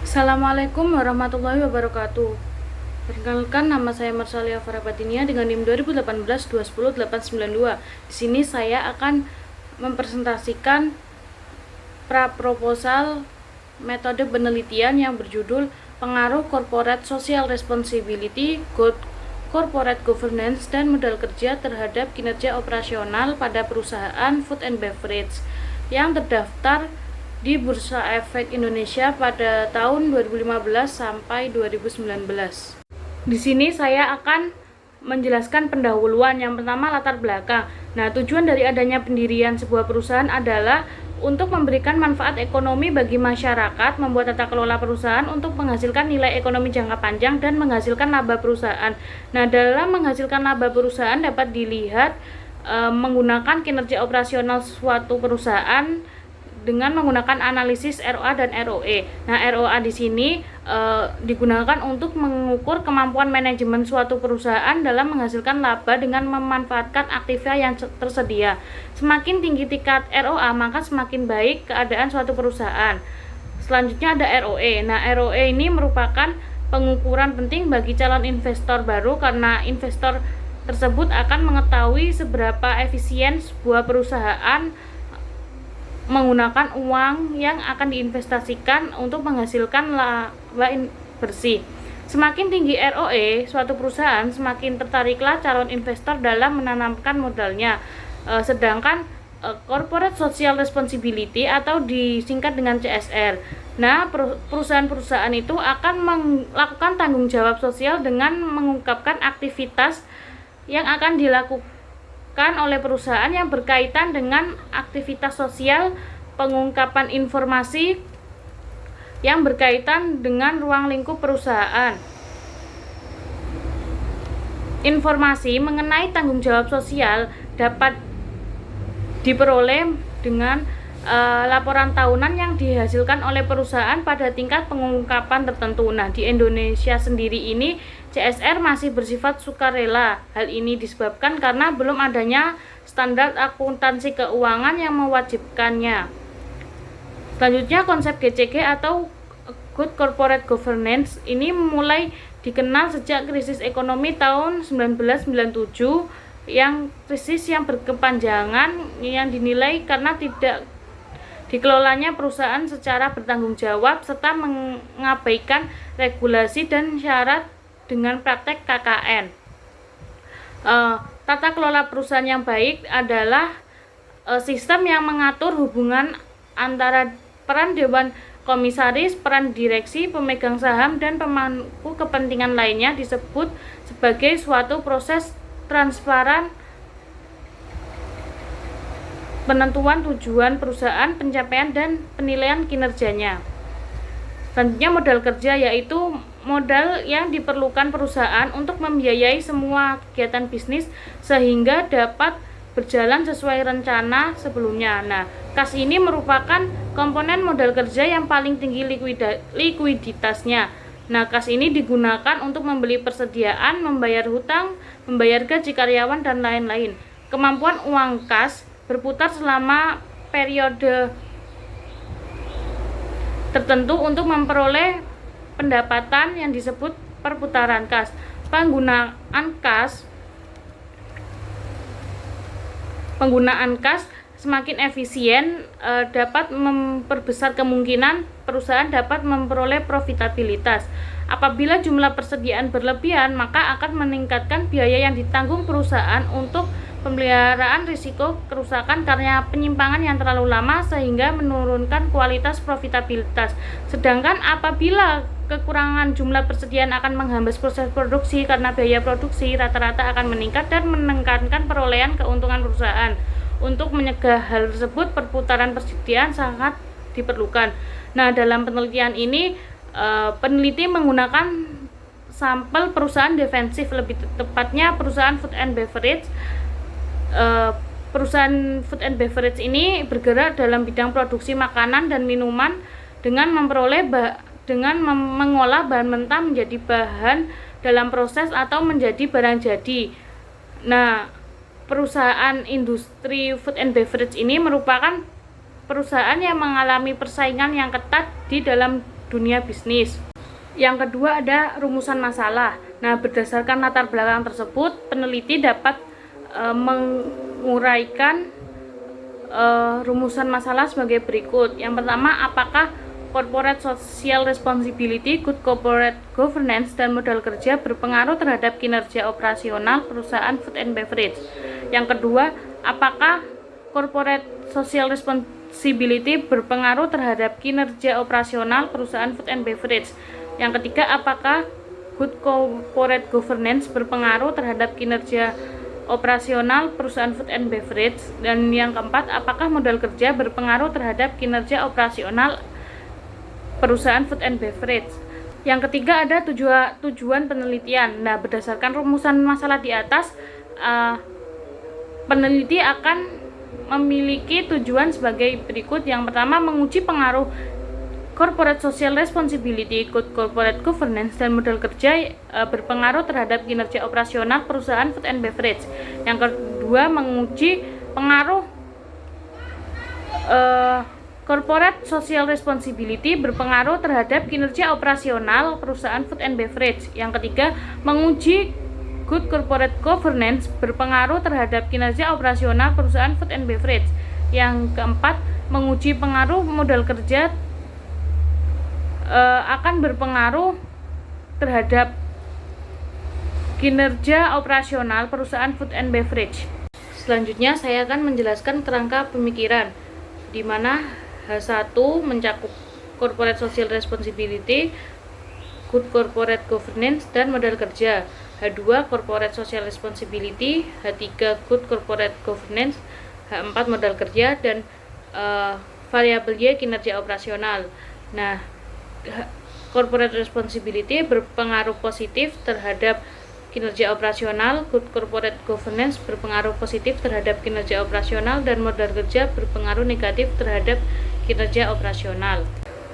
Assalamualaikum warahmatullahi wabarakatuh. Perkenalkan, nama saya Marsalia Farabatinia dengan NIM 2018-210-892. Di sini saya akan mempresentasikan proposal metode penelitian yang berjudul Pengaruh Corporate Social Responsibility, Corporate Governance, dan Modal Kerja terhadap kinerja operasional pada perusahaan food and beverage yang terdaftar di Bursa Efek Indonesia pada tahun 2015 sampai 2019. Di sini saya akan menjelaskan pendahuluan. Yang pertama, latar belakang. Nah, tujuan dari adanya pendirian sebuah perusahaan adalah untuk memberikan manfaat ekonomi bagi masyarakat, membuat tata kelola perusahaan untuk menghasilkan nilai ekonomi jangka panjang dan menghasilkan laba perusahaan. Nah, dalam menghasilkan laba perusahaan dapat dilihat menggunakan kinerja operasional suatu perusahaan dengan menggunakan analisis ROA dan ROE. Nah, ROA di sini digunakan untuk mengukur kemampuan manajemen suatu perusahaan dalam menghasilkan laba dengan memanfaatkan aktiva yang tersedia. Semakin tinggi tingkat ROA, maka semakin baik keadaan suatu perusahaan. Selanjutnya ada ROE. Nah, ROE ini merupakan pengukuran penting bagi calon investor baru karena investor tersebut akan mengetahui seberapa efisien sebuah perusahaan menggunakan uang yang akan diinvestasikan untuk menghasilkan laba bersih. Semakin tinggi ROE suatu perusahaan, semakin tertariklah calon investor dalam menanamkan modalnya. Sedangkan Corporate Social Responsibility atau disingkat dengan CSR. Nah, perusahaan-perusahaan itu akan melakukan tanggung jawab sosial dengan mengungkapkan aktivitas yang akan dilakukan oleh perusahaan yang berkaitan dengan aktivitas sosial, pengungkapan informasi yang berkaitan dengan ruang lingkup perusahaan. Informasi mengenai tanggung jawab sosial dapat diperoleh dengan laporan tahunan yang dihasilkan oleh perusahaan pada tingkat pengungkapan tertentu. Nah, di Indonesia sendiri ini CSR masih bersifat sukarela. Hal ini disebabkan karena belum adanya standar akuntansi keuangan yang mewajibkannya. Selanjutnya, konsep GCG atau Good Corporate Governance ini mulai dikenal sejak krisis ekonomi tahun 1997, yang krisis yang berkepanjangan yang dinilai karena tidak dikelolanya perusahaan secara bertanggung jawab serta mengabaikan regulasi dan syarat dengan praktek KKN. Tata kelola perusahaan yang baik adalah sistem yang mengatur hubungan antara peran dewan komisaris, peran direksi, pemegang saham, dan pemangku kepentingan lainnya disebut sebagai suatu proses transparan penentuan tujuan perusahaan, pencapaian dan penilaian kinerjanya. Selanjutnya, modal kerja, yaitu modal yang diperlukan perusahaan untuk membiayai semua kegiatan bisnis sehingga dapat berjalan sesuai rencana sebelumnya. Nah, kas ini merupakan komponen modal kerja yang paling tinggi likuiditasnya. Nah, kas ini digunakan untuk membeli persediaan, membayar hutang, membayar gaji karyawan, dan lain-lain. Kemampuan uang kas berputar selama periode tertentu untuk memperoleh pendapatan yang disebut perputaran kas. Penggunaan kas semakin efisien dapat memperbesar kemungkinan perusahaan dapat memperoleh profitabilitas. Apabila jumlah persediaan berlebihan, maka akan meningkatkan biaya yang ditanggung perusahaan untuk pemeliharaan risiko kerusakan karena penyimpangan yang terlalu lama sehingga menurunkan kualitas profitabilitas. Sedangkan apabila kekurangan jumlah persediaan akan menghambat proses produksi karena biaya produksi rata-rata akan meningkat dan menekankan perolehan keuntungan perusahaan. Untuk mencegah hal tersebut, perputaran persediaan sangat diperlukan. Nah, dalam penelitian ini peneliti menggunakan sampel perusahaan defensif, lebih tepatnya perusahaan food and beverage. Perusahaan food and beverage ini bergerak dalam bidang produksi makanan dan minuman dengan mengolah bahan mentah menjadi bahan dalam proses atau menjadi barang jadi. Nah, perusahaan industri food and beverage ini merupakan perusahaan yang mengalami persaingan yang ketat di dalam dunia bisnis. Yang kedua ada rumusan masalah. Nah, berdasarkan latar belakang tersebut, peneliti dapat menguraikan rumusan masalah sebagai berikut. Yang pertama, apakah corporate social responsibility, good corporate governance, dan modal kerja berpengaruh terhadap kinerja operasional perusahaan food and beverage. Yang kedua, apakah corporate social responsibility berpengaruh terhadap kinerja operasional perusahaan food and beverage. Yang ketiga, apakah good corporate governance berpengaruh terhadap kinerja operasional perusahaan food and beverage. Dan yang keempat, apakah modal kerja berpengaruh terhadap kinerja operasional perusahaan food and beverage. Yang ketiga ada tujuan penelitian. Nah, berdasarkan rumusan masalah di atas, peneliti akan memiliki tujuan sebagai berikut. Yang pertama, menguji pengaruh corporate social responsibility, good corporate governance, dan modal kerja berpengaruh terhadap kinerja operasional perusahaan food and beverage. Yang kedua, menguji pengaruh corporate social responsibility berpengaruh terhadap kinerja operasional perusahaan food and beverage. Yang ketiga, menguji good corporate governance berpengaruh terhadap kinerja operasional perusahaan food and beverage. Yang keempat, menguji pengaruh modal kerja akan berpengaruh terhadap kinerja operasional perusahaan food and beverage. Selanjutnya saya akan menjelaskan kerangka pemikiran, di mana H1 mencakup corporate social responsibility, good corporate governance, dan modal kerja. H2 corporate social responsibility, H3 good corporate governance, H4 modal kerja, dan variabel Y kinerja operasional. Nah, corporate responsibility berpengaruh positif terhadap kinerja operasional, good corporate governance berpengaruh positif terhadap kinerja operasional, dan modal kerja berpengaruh negatif terhadap kinerja operasional.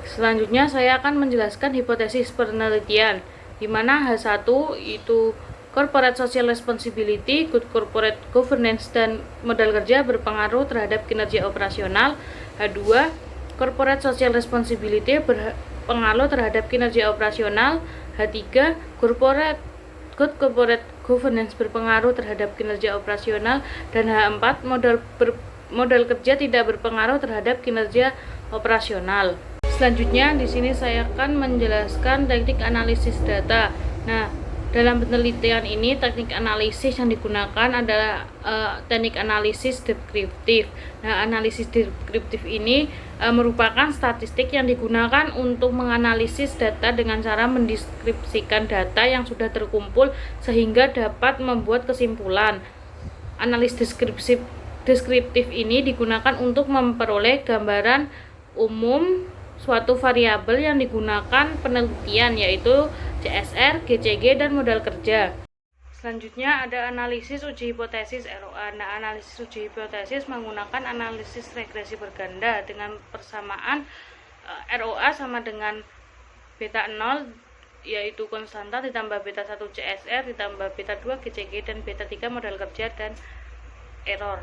Selanjutnya saya akan menjelaskan hipotesis penelitian, di mana H1 itu corporate social responsibility, good corporate governance, dan modal kerja berpengaruh terhadap kinerja operasional. H2 corporate social responsibility berpengaruh terhadap kinerja operasional. H3 good corporate governance berpengaruh terhadap kinerja operasional, dan H4 modal kerja tidak berpengaruh terhadap kinerja operasional. Selanjutnya di sini saya akan menjelaskan teknik analisis data. Nah, dalam penelitian ini teknik analisis yang digunakan adalah teknik analisis deskriptif. Nah, analisis deskriptif ini merupakan statistik yang digunakan untuk menganalisis data dengan cara mendeskripsikan data yang sudah terkumpul sehingga dapat membuat kesimpulan. Analisis deskriptif ini digunakan untuk memperoleh gambaran umum suatu variabel yang digunakan penelitian, yaitu CSR, GCG, dan modal kerja. Selanjutnya ada analisis uji hipotesis ROA. Nah, analisis uji hipotesis menggunakan analisis regresi berganda dengan persamaan ROA sama dengan beta 0, yaitu konstanta, ditambah beta 1 CSR, ditambah beta 2 GCG, dan beta 3 modal kerja dan error.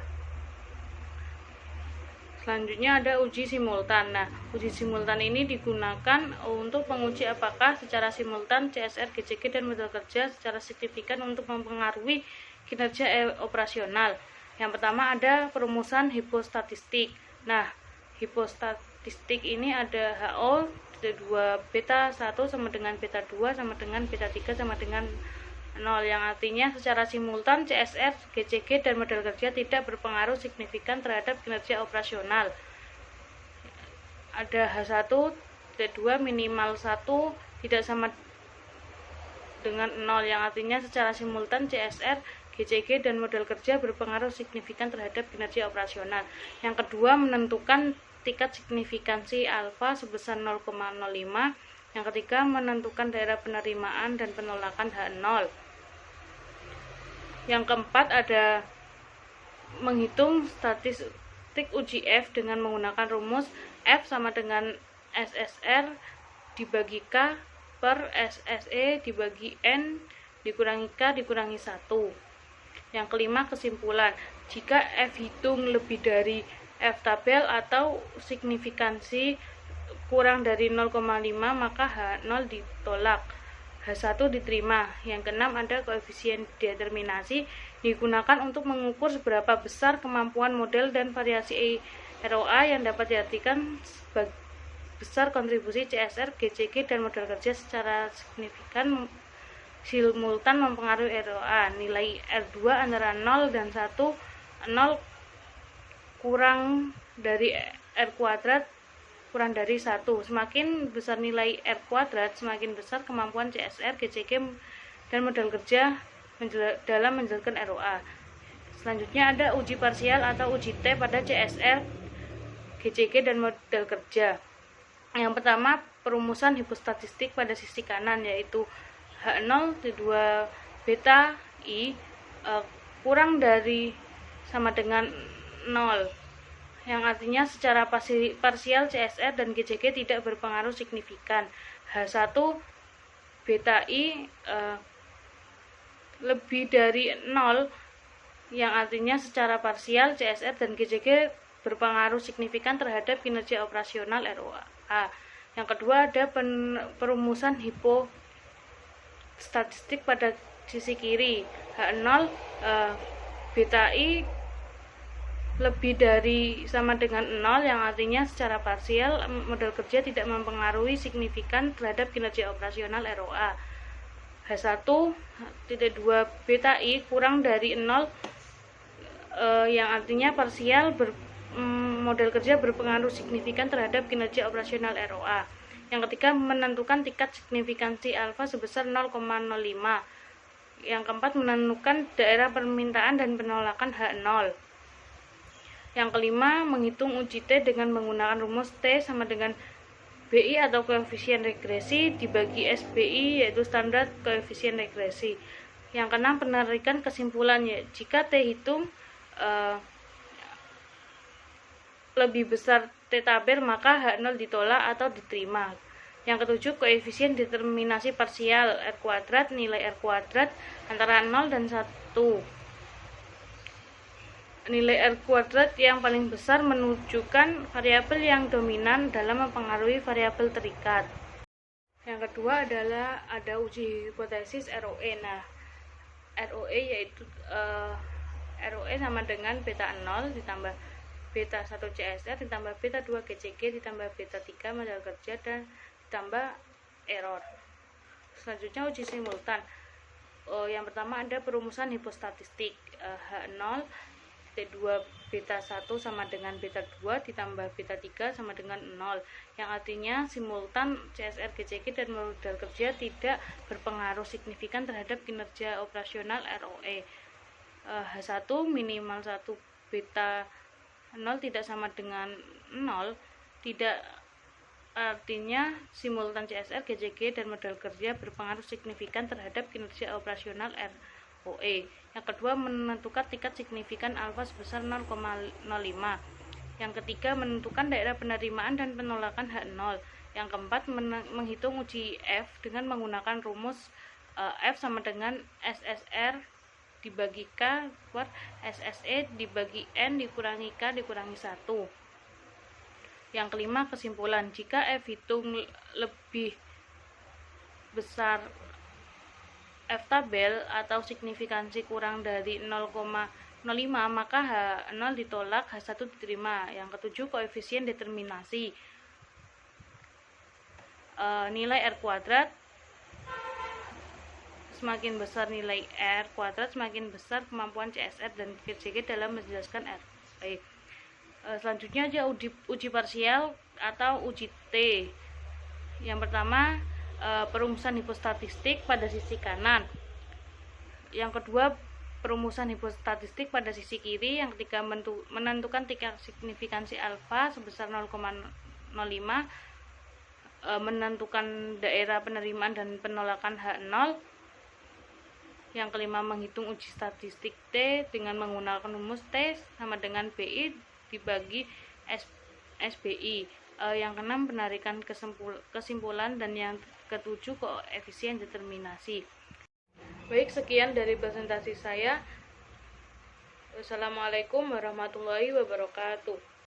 Selanjutnya ada uji simultan. Nah, uji simultan ini digunakan untuk menguji apakah secara simultan CSR, GCG, dan modal kerja secara signifikan untuk mempengaruhi kinerja operasional. Yang pertama ada perumusan hipostatistik. Nah, hipostatistik ini ada HO 2 beta 1 sama dengan beta 2 sama dengan beta 3 sama dengan 0, yang artinya secara simultan CSR, GCG, dan modal kerja tidak berpengaruh signifikan terhadap kinerja operasional. Ada H1, T2 minimal 1 tidak sama dengan 0, yang artinya secara simultan CSR, GCG, dan modal kerja berpengaruh signifikan terhadap kinerja operasional. Yang kedua, menentukan tingkat signifikansi alfa sebesar 0,05. Yang ketiga, menentukan daerah penerimaan dan penolakan H0. Yang keempat ada menghitung statistik uji F dengan menggunakan rumus F sama dengan SSR dibagi K per SSE dibagi N dikurangi K dikurangi 1. Yang kelima, kesimpulan. Jika F hitung lebih dari F tabel atau signifikansi kurang dari 0,5 maka H0 ditolak, H1 diterima. Yang keenam, ada koefisien determinasi digunakan untuk mengukur seberapa besar kemampuan model dan variasi ROA yang dapat diartikan besar kontribusi CSR, GCG, dan modal kerja secara signifikan simultan mempengaruhi ROA. Nilai R2 antara 0 dan 1, 0 kurang dari R kuadrat kurang dari 1. Semakin besar nilai R kuadrat, semakin besar kemampuan CSR, GCG, dan modal kerja dalam menjelaskan ROA. Selanjutnya ada uji parsial atau uji T pada CSR, GCG, dan modal kerja. Yang pertama, perumusan hipostatistik pada sisi kanan, yaitu H0 T2 beta I kurang dari sama dengan 0, yang artinya secara parsial CSR dan GCG tidak berpengaruh signifikan. H1 beta I lebih dari 0, yang artinya secara parsial CSR dan GCG berpengaruh signifikan terhadap kinerja operasional ROA. Yang kedua, ada perumusan hipostatistik pada sisi kiri. H0 beta I lebih dari sama dengan 0, yang artinya secara parsial modal kerja tidak mempengaruhi signifikan terhadap kinerja operasional ROA. H1 2 beta I kurang dari 0, yang artinya parsial modal kerja berpengaruh signifikan terhadap kinerja operasional ROA. Yang ketiga, menentukan tingkat signifikansi alfa sebesar 0,05. Yang keempat, menentukan daerah permintaan dan penolakan H0. Yang kelima, menghitung uji T dengan menggunakan rumus T sama dengan BI atau koefisien regresi dibagi SBI, yaitu standar koefisien regresi. Yang keenam, penarikan kesimpulannya. Jika T hitung lebih besar T tabel, maka H0 ditolak atau diterima. Yang ketujuh, koefisien determinasi parsial R kuadrat, nilai R kuadrat antara 0 dan 1. Nilai R kuadrat yang paling besar menunjukkan variabel yang dominan dalam mempengaruhi variabel terikat. Yang kedua adalah ada uji hipotesis ROE. Nah, ROE yaitu ROE sama dengan beta 0 ditambah beta 1 CSR ditambah beta 2 GCG ditambah beta 3 modal kerja dan ditambah error. Selanjutnya uji simultan. Yang pertama ada perumusan hipostatistik. H0 T2 beta 1 sama dengan beta 2 ditambah beta 3 sama dengan 0, yang artinya simultan CSR, GCG, dan modal kerja tidak berpengaruh signifikan terhadap kinerja operasional ROE. H1 minimal 1 beta 0 tidak sama dengan 0, tidak artinya simultan CSR, GCG, dan modal kerja berpengaruh signifikan terhadap kinerja operasional ROE. Yang kedua, menentukan tingkat signifikan alfa sebesar 0,05. Yang ketiga, menentukan daerah penerimaan dan penolakan H0. Yang keempat, menghitung uji F dengan menggunakan rumus F sama dengan SSR dibagi K per SSE dibagi N dikurangi K dikurangi 1. Yang kelima, kesimpulan. Jika F hitung lebih besar F tabel atau signifikansi kurang dari 0,05, maka H0 ditolak, H1 diterima. Yang ketujuh, koefisien determinasi. Nilai R kuadrat, semakin besar nilai R kuadrat, semakin besar kemampuan CSR dan GCG dalam menjelaskan ROE. Selanjutnya aja uji parsial atau uji T. Yang pertama, perumusan hipostatistik pada sisi kanan. Yang kedua, perumusan hipostatistik pada sisi kiri. Yang ketiga, menentukan tingkat signifikansi alfa sebesar 0,05, menentukan daerah penerimaan dan penolakan H0. Yang kelima, menghitung uji statistik T dengan menggunakan rumus T sama dengan BI dibagi SBI. Yang keenam, penarikan kesimpulan, dan yang ketujuh, koefisien determinasi. Baik, sekian dari presentasi saya. Wassalamualaikum warahmatullahi wabarakatuh.